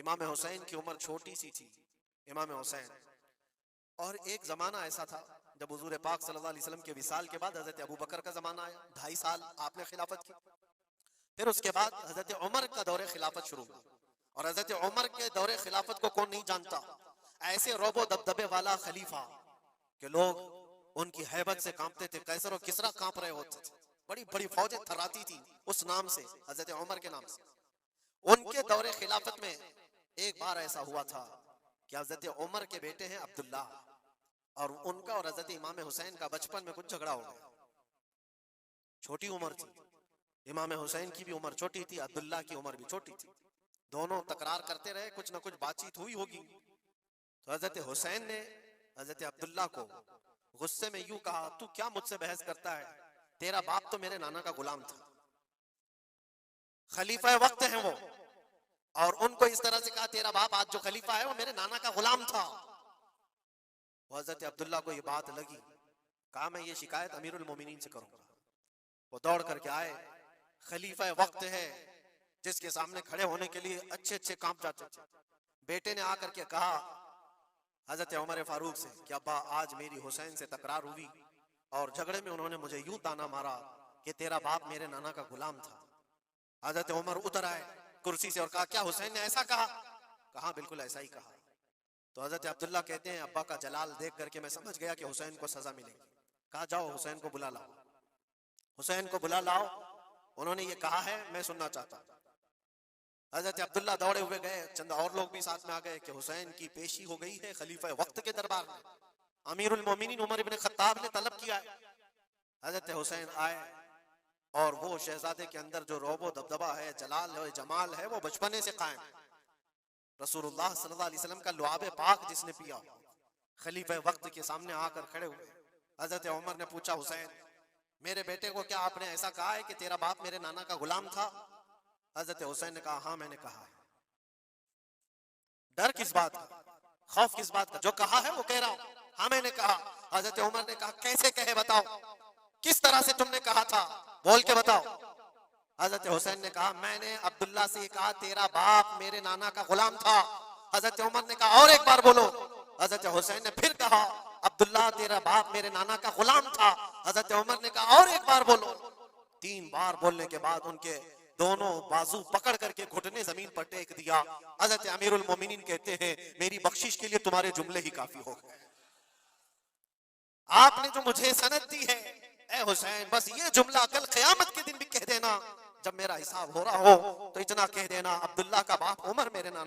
इमाम हुसैन की उम्र छोटी सी थी, इमाम हुसैन। और एक जमाना ऐसा था जब हुजूर पाक सल्लल्लाहु अलैहि वसल्लम के विसाल के बाद हजरत अबू बकर का जमाना आया, 2.5 साल आपने खिलाफत की। फिर उसके बाद हजरत उमर का दौरे खिलाफत शुरू हुआ। और हजरत उमर के दौरे खिलाफत को कौन नहीं जानता, ऐसे रोबो दबदबे वाला खलीफा कि लोग उनकी हैबत से कांपते थे, कैसर और किसरा कांप रहे होते थे, बड़ी बड़ी फौजें थर्राती थी उस नाम से, हजरत उमर के नाम से। उनके दौरे खिलाफत में एक बार ऐसा हुआ था कि हजरत उमर के बेटे हैं अब्दुल्ला, और उनका और हजरत इमाम हुसैन का बचपन में कुछ झगड़ा हो गया। छोटी उम्र थी, इमाम हुसैन की भी उम्र छोटी थी, अब्दुल्ला की उम्र भी छोटी थी। दोनों तकरार करते रहे, कुछ ना कुछ बातचीत हुई होगी। तो हजरत हुसैन ने हजरत अब्दुल्ला को गुस्से में यूं कहा, तू क्या मुझसे बहस करता है, तेरा बाप तो मेरे नाना का गुलाम था, खलीफा वक्त है वो। और उनको इस तरह से कहा, तेरा बाप आज जो खलीफा है वो मेरे नाना का गुलाम था। हजरत अब्दुल्ला को ये बात लगी, कहा मैं ये शिकायत अमीरुल मोमिनीन से करूंगा। वो दौड़ करके आए, खलीफा वक्त है जिसके सामने खड़े होने के लिए अच्छे अच्छे कांप जाते थे। बेटे ने आकर के कहा हजरत उमर फारूक से कि अब्बा आज मेरी हुसैन से तकरार हुई और झगड़े में उन्होंने मुझे यूं ताना मारा कि तेरा बाप मेरे नाना का गुलाम था। हजरत उमर उतर आए कुर्सी से और कहा, क्या हुसैन ने ऐसा कहा? कहा बिल्कुल ऐसा ही कहा। तो हजरत अब्दुल्ला कहते हैं, अब्बा का जलाल देख करके मैं समझ गया कि हुसैन को सजा मिलेगी। कहा जाओ हुसैन को बुला लाओ, हुसैन को बुला लाओ, उन्होंने ये कहा है मैं सुनना चाहता हूं। हजरत अब्दुल्ला दौड़े हुए गए, चंद और लोग भी साथ में आ गए कि हुसैन की पेशी हो गई है खलीफा वक्त के दरबार में, अमीरुल मोमिनीन उमर इब्न खत्ताब ने तलब किया है। हजरत हुसैन आए और वो शहजादे के अंदर जो रोबो दबदबा है, जलाल है, जमाल है, वो बचपने से कायम। रसूलुल्लाह सल्लल्लाहु अलैहि वसल्लम का लुआब पाक जिसने पिया, खलीफा वक्त के सामने आकर खड़े हुए। हजरत उमर ने पूछा, हुसैन मेरे बेटे को क्या आपने ऐसा कहा है कि तेरा बाप मेरे नाना का गुलाम था? हजरत हुसैन ने कहा, हाँ मैंने कहा है। डर किस बात का, खौफ किस बात का, जो कहा है वो कह रहा हूं, हाँ मैंने कहा। हजरत उमर ने कहा, कैसे कहे बताओ, किस तरह से तुमने कहा था, बोल के बताओ। हजरत हुसैन ने कहा, मैंने अब्दुल्ला से कहा तेरा बाप मेरे नाना का गुलाम था। हजरत उमर ने कहा, और एक बार बोलो। हजरत हुसैन ने फिर कहा, अब्दुल्ला तेरा बाप मेरे नाना का गुलाम था। हजरत उमर ने कहा, और एक बार बोलो। 3 बार बोलने के बाद उनके दोनों बाजू पकड़ करके घुटने जमीन पर टेक दिया। हजरत अमीरुल मोमिनीन कहते हैं, मेरी बख्शिश के लिए तुम्हारे जुमले ही काफी हो गए, आपने जो मुझे सनद दी है, ए हुसैन बस ये जुमला कल क़यामत के दिन भी कह देना, जब मेरा हिसाब हो रहा हो तो इतना कह देना, अब्दुल्ला का बाप उमर मेरे नाना